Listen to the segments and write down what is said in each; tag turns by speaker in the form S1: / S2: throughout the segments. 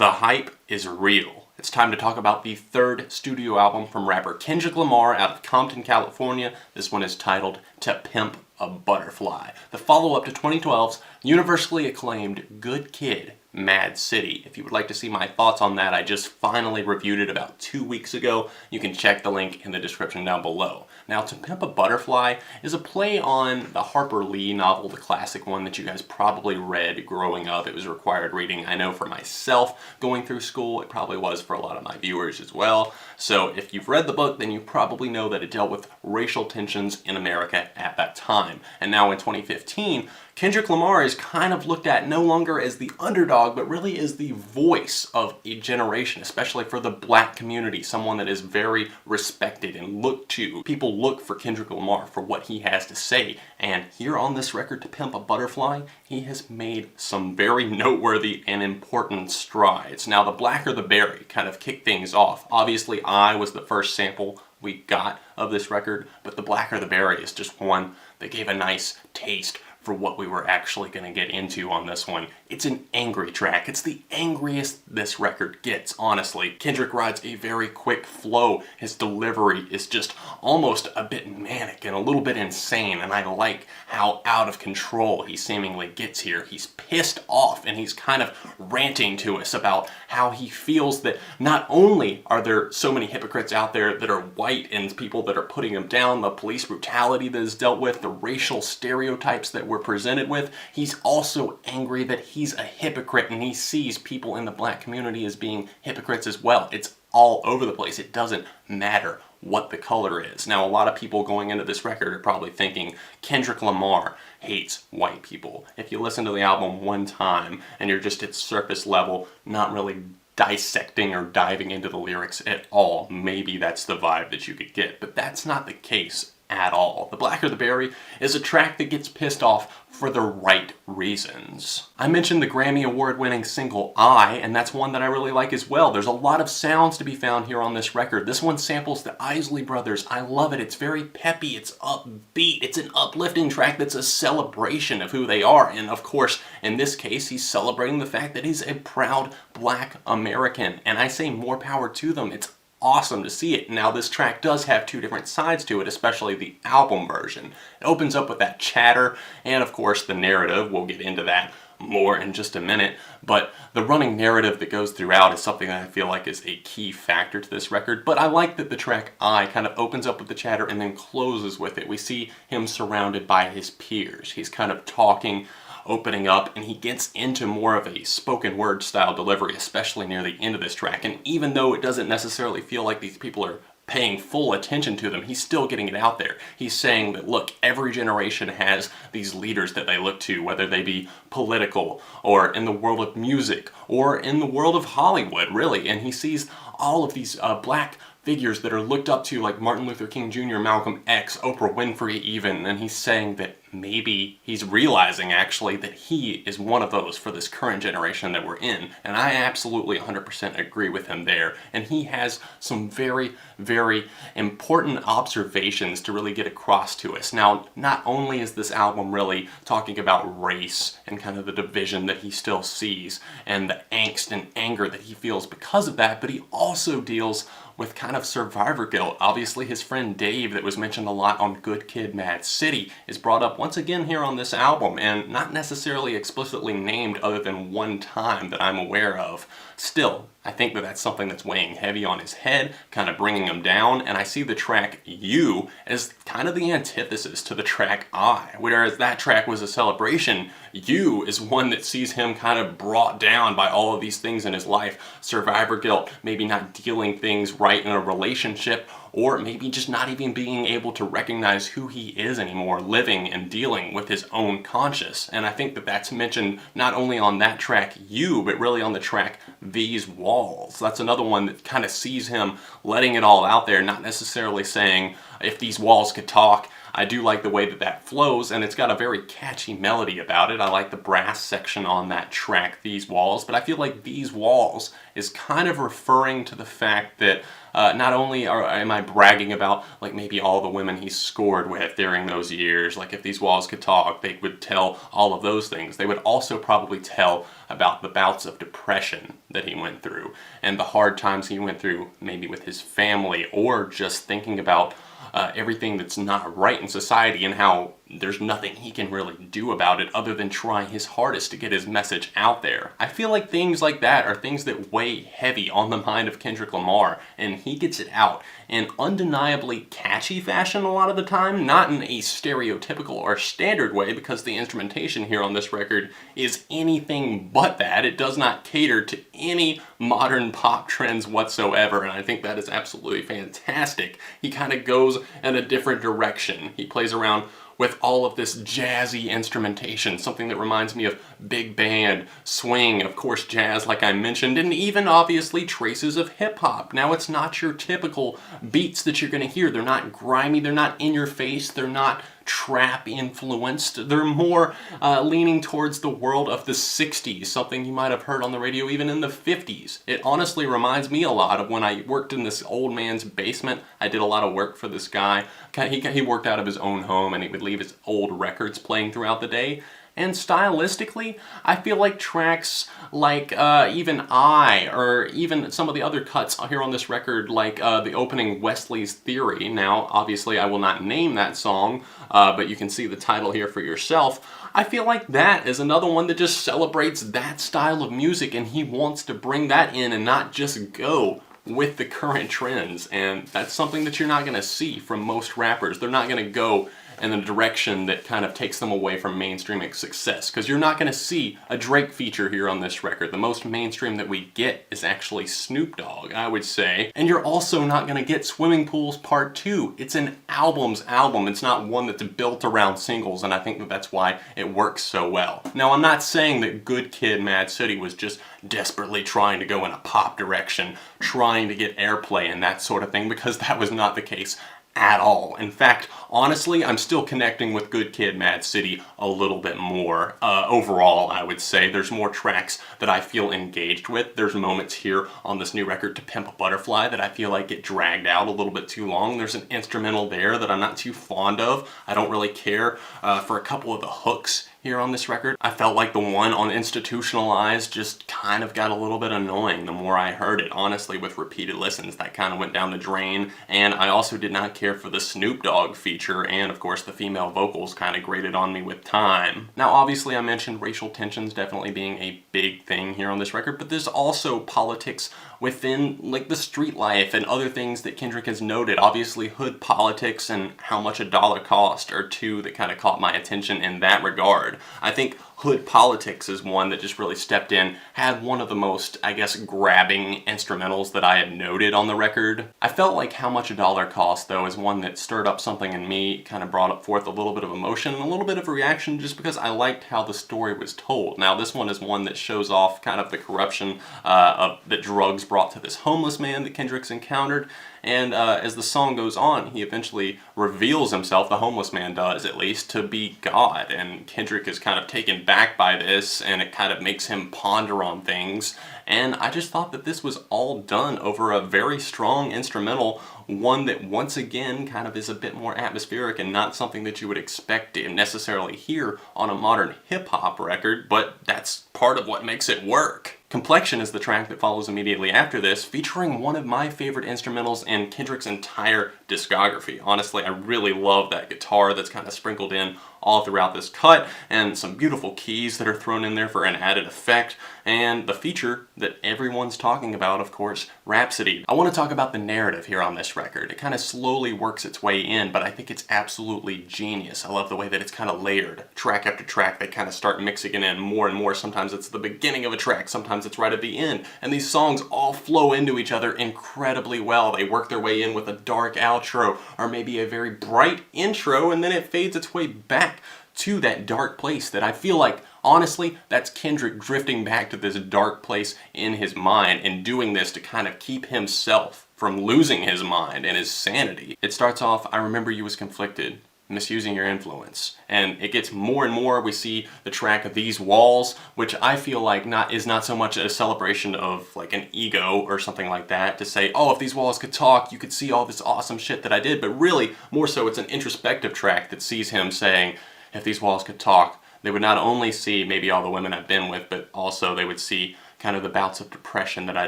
S1: The hype is real. It's time to talk about the third studio album from rapper Kendrick Lamar out of Compton, California. This one is titled To Pimp a Butterfly, the follow-up to 2012's universally acclaimed Good Kid, Mad City. If you would like to see my thoughts on that, I just finally reviewed it about 2 weeks ago. You can check the link in the description down below. Now, To Pimp a Butterfly is a play on the Harper Lee novel, the classic one that you guys probably read growing up. It was required reading, I know, for myself going through school. It probably was for a lot of my viewers as well. So if you've read the book, then you probably know that it dealt with racial tensions in America at that time. And now in 2015, Kendrick Lamar is kind of looked at no longer as the underdog, but really as the voice of a generation, especially for the black community, someone that is very respected and looked to. People look for Kendrick Lamar for what he has to say, and here on this record, To Pimp a Butterfly, he has made some very noteworthy and important strides. Now, the Blacker the Berry kind of kicked things off. Obviously, I was the first sample we got of this record, but The Blacker the Berry is just one that gave a nice taste for what we were actually going to get into on this one. It's an angry track. It's the angriest this record gets, honestly. Kendrick rides a very quick flow. His delivery is just almost a bit manic and a little bit insane, and I like how out of control he seemingly gets here. He's pissed off and he's kind of ranting to us about how he feels that not only are there so many hypocrites out there that are white and people that are putting him down, the police brutality that is dealt with, the racial stereotypes that we're presented with, he's also angry that he's a hypocrite and he sees people in the black community as being hypocrites as well. It's all over the place. It doesn't matter what the color is. Now, a lot of people going into this record are probably thinking Kendrick Lamar hates white people. If you listen to the album one time and you're just at surface level, not really dissecting or diving into the lyrics at all, maybe that's the vibe that you could get, but that's not the case at all. The Blacker the Berry is a track that gets pissed off for the right reasons. I mentioned the Grammy Award-winning single I, and that's one that I really like as well. There's a lot of sounds to be found here on this record. This one samples the Isley Brothers. I love it. It's very peppy. It's upbeat. It's an uplifting track that's a celebration of who they are. And of course, in this case, he's celebrating the fact that he's a proud black American. And I say more power to them. It's awesome to see it. Now, this track does have two different sides to it, especially the album version. It opens up with that chatter and, of course, the narrative. We'll get into that more in just a minute, but the running narrative that goes throughout is something that I feel like is a key factor to this record. But I like that the track I kind of opens up with the chatter and then closes with it. We see him surrounded by his peers. He's kind of talking, opening up, and he gets into more of a spoken word style delivery, especially near the end of this track. And even though it doesn't necessarily feel like these people are paying full attention to them, he's still getting it out there. He's saying that, look, every generation has these leaders that they look to, whether they be political or in the world of music or in the world of Hollywood, really. And he sees all of these black figures that are looked up to, like Martin Luther King Jr., Malcolm X, Oprah Winfrey even, and he's saying that maybe he's realizing actually that he is one of those for this current generation that we're in, and I absolutely 100% agree with him there. And he has some very, very important observations to really get across to us. Now, not only is this album really talking about race and kind of the division that he still sees and the angst and anger that he feels because of that, but he also deals with kind of survivor guilt. Obviously, his friend Dave, that was mentioned a lot on Good Kid, Mad City, is brought up once again here on this album, and not necessarily explicitly named other than one time that I'm aware of. Still, I think that that's something that's weighing heavy on his head, kind of bringing him down, and I see the track You as kind of the antithesis to the track I. Whereas that track was a celebration, You is one that sees him kind of brought down by all of these things in his life. Survivor guilt, maybe not dealing things right in a relationship, or maybe just not even being able to recognize who he is anymore, living and dealing with his own conscience. And I think that that's mentioned not only on that track, You, but really on the track These Walls. That's another one that kind of sees him letting it all out there, not necessarily saying, if these walls could talk, I do like the way that that flows, and it's got a very catchy melody about it. I like the brass section on that track, These Walls, but I feel like These Walls is kind of referring to the fact that not only am I bragging about like maybe all the women he scored with during those years, like if these walls could talk, they would tell all of those things. They would also probably tell about the bouts of depression that he went through and the hard times he went through maybe with his family, or just thinking about everything that's not right in society and how there's nothing he can really do about it other than try his hardest to get his message out there. I feel like things like that are things that weigh heavy on the mind of Kendrick Lamar, and he gets it out in undeniably catchy fashion a lot of the time, not in a stereotypical or standard way, because the instrumentation here on this record is anything but that. It does not cater to any modern pop trends whatsoever, and I think that is absolutely fantastic. He kind of goes in a different direction. He plays around with all of this jazzy instrumentation, something that reminds me of big band, swing, of course jazz like I mentioned, and even obviously traces of hip hop. Now it's not your typical beats that you're going to hear. They're not grimy, they're not in your face, they're not trap influenced. They're more leaning towards the world of the 60s, something you might have heard on the radio even in the 50s. It honestly reminds me a lot of when I worked in this old man's basement. I did a lot of work for this guy. He worked out of his own home, and he would leave his old records playing throughout the day. And stylistically, I feel like tracks like Even I, or even some of the other cuts here on this record, like the opening Wesley's Theory. Now, obviously, I will not name that song, but you can see the title here for yourself. I feel like that is another one that just celebrates that style of music, and he wants to bring that in and not just go with the current trends. And that's something that you're not going to see from most rappers. They're not going to go in a direction that kind of takes them away from mainstream success, because you're not going to see a Drake feature here on this record. The most mainstream that we get is actually Snoop Dogg, I would say. And you're also not going to get Swimming Pools Part 2. It's an album's album. It's not one that's built around singles, and I think that that's why it works so well. Now, I'm not saying that Good Kid, Mad City was just desperately trying to go in a pop direction, trying to get airplay and that sort of thing, because that was not the case at all. In fact, honestly, I'm still connecting with Good Kid, Mad City a little bit more. Overall, I would say there's more tracks that I feel engaged with. There's moments here on this new record, To Pimp a Butterfly, that I feel like get dragged out a little bit too long. There's an instrumental there that I'm not too fond of. I don't really care for a couple of the hooks here on this record. I felt like the one on Institutionalized just kind of got a little bit annoying the more I heard it. Honestly, with repeated listens, that kind of went down the drain. And I also did not care for the Snoop Dogg feature, and of course the female vocals kind of grated on me with time. Now obviously I mentioned racial tensions definitely being a big thing here on this record, but there's also politics within like the street life and other things that Kendrick has noted. Obviously hood politics and how much a dollar cost are two that kind of caught my attention in that regard. I think hood politics is one that just really stepped in, had one of the most, I guess, grabbing instrumentals that I had noted on the record. I felt like How Much a Dollar Cost, though, is one that stirred up something in me, kind of brought up forth a little bit of emotion and a little bit of a reaction just because I liked how the story was told. Now, this one is one that shows off kind of the corruption that drugs brought to this homeless man that Kendrick's encountered. And as the song goes on, he eventually reveals himself, the homeless man does at least, to be God. And Kendrick is kind of taken back by this, and it kind of makes him ponder on things. And I just thought that this was all done over a very strong instrumental, one that once again kind of is a bit more atmospheric and not something that you would expect to necessarily hear on a modern hip-hop record, but that's part of what makes it work. Complexion is the track that follows immediately after this, featuring one of my favorite instrumentals in Kendrick's entire discography. Honestly, I really love that guitar that's kind of sprinkled in all throughout this cut, and some beautiful keys that are thrown in there for an added effect, and the feature that everyone's talking about, of course, Rhapsody. I want to talk about the narrative here on this record. It kind of slowly works its way in, but I think it's absolutely genius. I love the way that it's kind of layered. Track after track, they kind of start mixing it in more and more. Sometimes it's the beginning of a track, sometimes it's right at the end, and these songs all flow into each other incredibly well. They work their way in with a dark outro, or maybe a very bright intro, and then it fades its way back to that dark place that I feel like, honestly, that's Kendrick drifting back to this dark place in his mind and doing this to kind of keep himself from losing his mind and his sanity. It starts off, I remember you was conflicted. misusing your influence. And it gets more and more. We see the track of These Walls, which I feel like is not so much a celebration of like an ego or something like that, to say, oh, if these walls could talk, you could see all this awesome shit that I did. But really, more so, it's an introspective track that sees him saying, if these walls could talk, they would not only see maybe all the women I've been with, but also they would see kind of the bouts of depression that I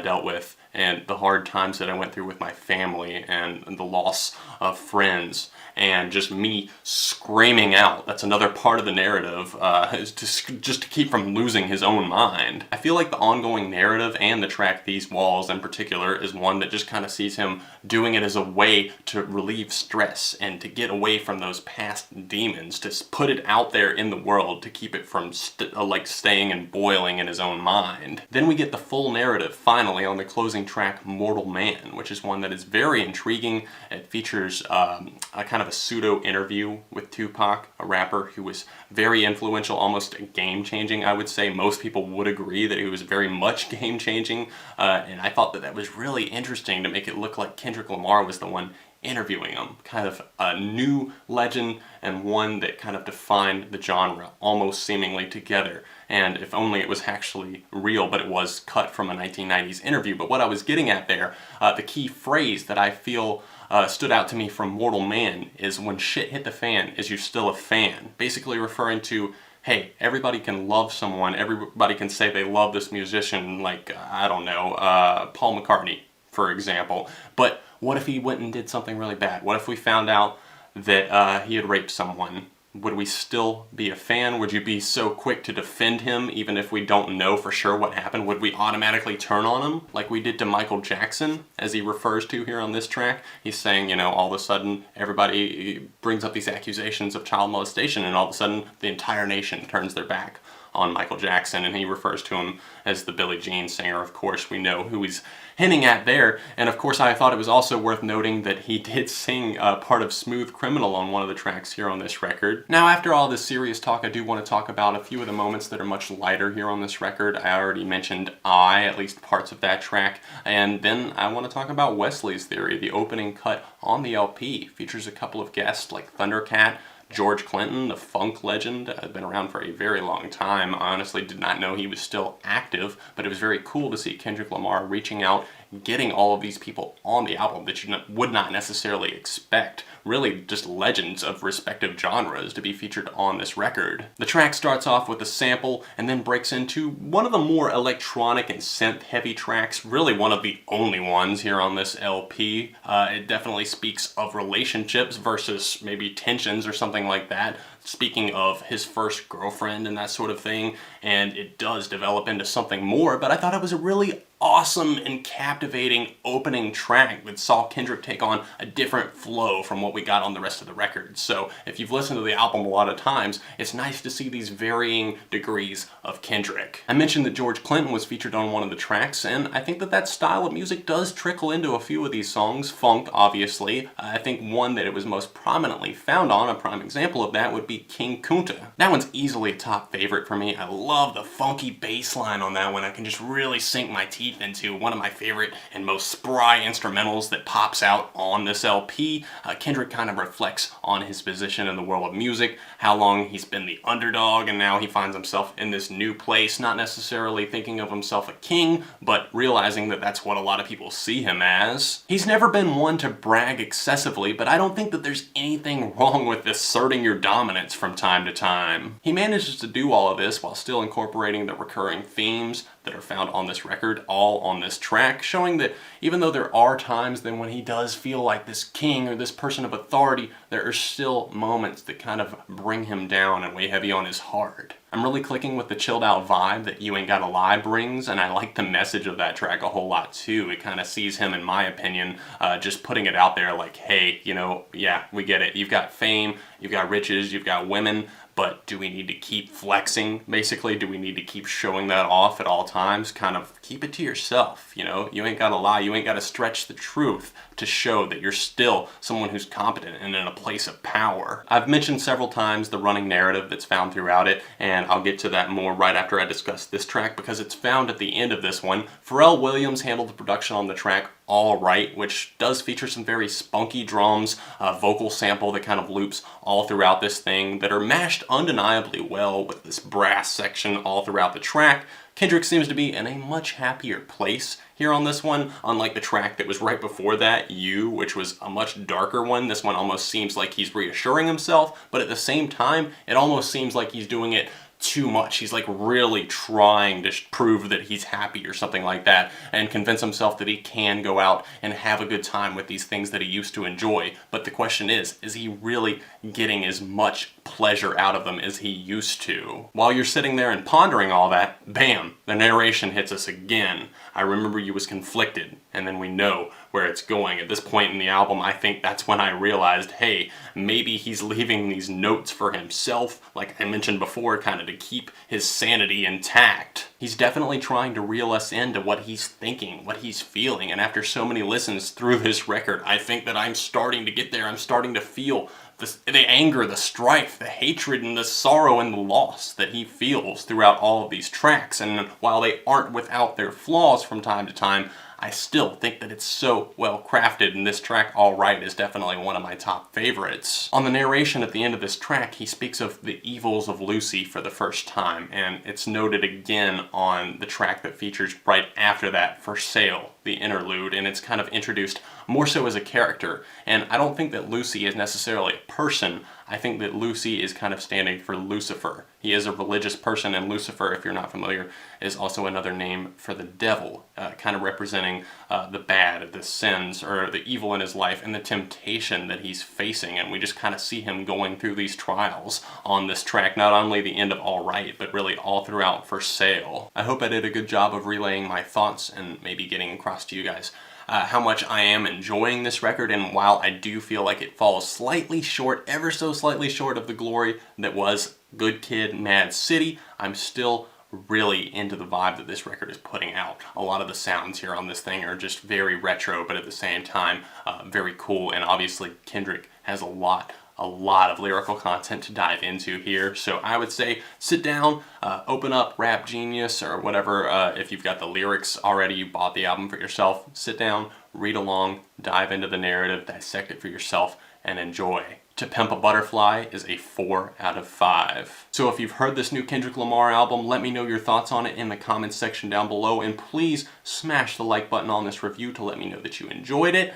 S1: dealt with and the hard times that I went through with my family and the loss of friends and just me screaming out. That's another part of the narrative, is just to keep from losing his own mind. I feel like the ongoing narrative and the track These Walls in particular is one that just kind of sees him doing it as a way to relieve stress and to get away from those past demons, to put it out there in the world to keep it from staying and boiling in his own mind. Then we get the full narrative finally on the closing track Mortal Man, which is one that is very intriguing. It features a kind of a pseudo interview with Tupac, a rapper who was very influential, almost game-changing, I would say. Most people would agree that he was very much game-changing, and I thought that that was really interesting to make it look like Kendrick Lamar was the one interviewing him. Kind of a new legend and one that kind of defined the genre, almost seemingly together. And if only it was actually real, but it was cut from a 1990s interview. But what I was getting at there, the key phrase that I feel stood out to me from Mortal Man is, when shit hit the fan, is you still a fan? Basically referring to, hey, everybody can love someone, everybody can say they love this musician, like, I don't know, Paul McCartney, for example. But what if he went and did something really bad? What if we found out that he had raped someone? Would we still be a fan? Would you be so quick to defend him even if we don't know for sure what happened? Would we automatically turn on him like we did to Michael Jackson, as he refers to here on this track? He's saying, you know, all of a sudden everybody brings up these accusations of child molestation and all of a sudden the entire nation turns their back on Michael Jackson, and he refers to him as the Billie Jean singer. Of course, we know who he's hinting at there. And of course, I thought it was also worth noting that he did sing part of Smooth Criminal on one of the tracks here on this record. Now, after all this serious talk, I do want to talk about a few of the moments that are much lighter here on this record. I already mentioned at least parts of that track, and then I want to talk about Wesley's Theory. The opening cut on the LP features a couple of guests like Thundercat, George Clinton, the funk legend, had been around for a very long time. I honestly did not know he was still active, but it was very cool to see Kendrick Lamar reaching out, getting all of these people on the album that you would not necessarily expect. Really just legends of respective genres to be featured on this record. The track starts off with a sample and then breaks into one of the more electronic and synth-heavy tracks, really one of the only ones here on this LP. It definitely speaks of relationships versus maybe tensions or something like that, speaking of his first girlfriend and that sort of thing, and it does develop into something more, but I thought it was a really awesome and captivating opening track that saw Kendrick take on a different flow from what we got on the rest of the record. So if you've listened to the album a lot of times, it's nice to see these varying degrees of Kendrick. I mentioned that George Clinton was featured on one of the tracks, and I think that that style of music does trickle into a few of these songs. Funk, obviously. I think one that it was most prominently found on, a prime example of that, would be King Kunta. That one's easily a top favorite for me. I love the funky bass line on that one. I can just really sink my teeth into. One of my favorite and most spry instrumentals that pops out on this LP. Kendrick kind of reflects on his position in the world of music, how long he's been the underdog, and now he finds himself in this new place, not necessarily thinking of himself a king, but realizing that that's what a lot of people see him as. He's never been one to brag excessively, but I don't think that there's anything wrong with asserting your dominance from time to time. He manages to do all of this while still incorporating the recurring themes that are found on this record, all on this track, showing that even though there are times then when he does feel like this king or this person of authority, there are still moments that kind of bring him down and weigh heavy on his heart. I'm really clicking with the chilled out vibe that You Ain't Gotta Lie brings, and I like the message of that track a whole lot too. It kind of sees him, in my opinion, just putting it out there like, hey, you know, yeah, we get it. You've got fame, you've got riches, you've got women, but do we need to keep flexing, basically? Do we need to keep showing that off at all times? Kind of keep it to yourself, you know? You ain't gotta lie, you ain't gotta stretch the truth to show that you're still someone who's competent and in a place of power. I've mentioned several times the running narrative that's found throughout it, and I'll get to that more right after I discuss this track because it's found at the end of this one. Pharrell Williams handled the production on the track Alright, which does feature some very spunky drums, a vocal sample that kind of loops all throughout this thing that are mashed undeniably well with this brass section all throughout the track. Kendrick seems to be in a much happier place here on this one, unlike the track that was right before that, You, which was a much darker one. This one almost seems like he's reassuring himself, but at the same time, it almost seems like he's doing it too much. He's like really trying to prove that he's happy or something like that and convince himself that he can go out and have a good time with these things that he used to enjoy. But the question is he really getting as much pleasure out of them as he used to? While you're sitting there and pondering all that, bam, the narration hits us again. I remember you was conflicted, and then we know where it's going. At this point in the album, I think that's when I realized, hey, maybe he's leaving these notes for himself, like I mentioned before, kind of to keep his sanity intact. He's definitely trying to reel us into what he's thinking, what he's feeling, and after so many listens through this record, I think that I'm starting to get there. I'm starting to feel the anger, the strife, the hatred, and the sorrow and the loss that he feels throughout all of these tracks. And while they aren't without their flaws from time to time, I still think that it's so well crafted, and this track, Alright, is definitely one of my top favorites. On the narration at the end of this track, he speaks of the evils of Lucy for the first time, and it's noted again on the track that features right after that, For Sale, the interlude, and it's kind of introduced more so as a character. And I don't think that Lucy is necessarily a person. I think that Lucy is kind of standing for Lucifer. He is a religious person, and Lucifer, if you're not familiar, is also another name for the devil, kind of representing the bad, the sins, or the evil in his life, and the temptation that he's facing. And we just kind of see him going through these trials on this track, not only the end of Alright, but really all throughout For Sale. I hope I did a good job of relaying my thoughts and maybe getting across to you guys how much I am enjoying this record, and while I do feel like it falls slightly short, ever so slightly short of the glory that was Good Kid, Mad City, I'm still really into the vibe that this record is putting out. A lot of the sounds here on this thing are just very retro, but at the same time, very cool, and obviously Kendrick has a lot of lyrical content to dive into here. So I would say sit down, open up Rap Genius or whatever. If you've got the lyrics already, you bought the album for yourself, sit down, read along, dive into the narrative, dissect it for yourself, and enjoy. To Pimp a Butterfly is a 4 out of 5. So if you've heard this new Kendrick Lamar album, let me know your thoughts on it in the comments section down below, and please smash the like button on this review to let me know that you enjoyed it.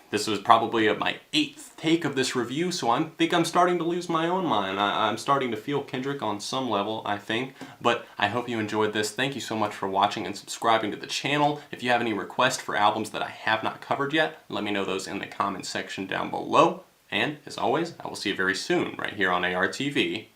S1: This was probably my 8th take of this review, so I think I'm starting to lose my own mind. I'm starting to feel Kendrick on some level, I think. But I hope you enjoyed this. Thank you so much for watching and subscribing to the channel. If you have any requests for albums that I have not covered yet, let me know those in the comments section down below. And, as always, I will see you very soon right here on ARTV.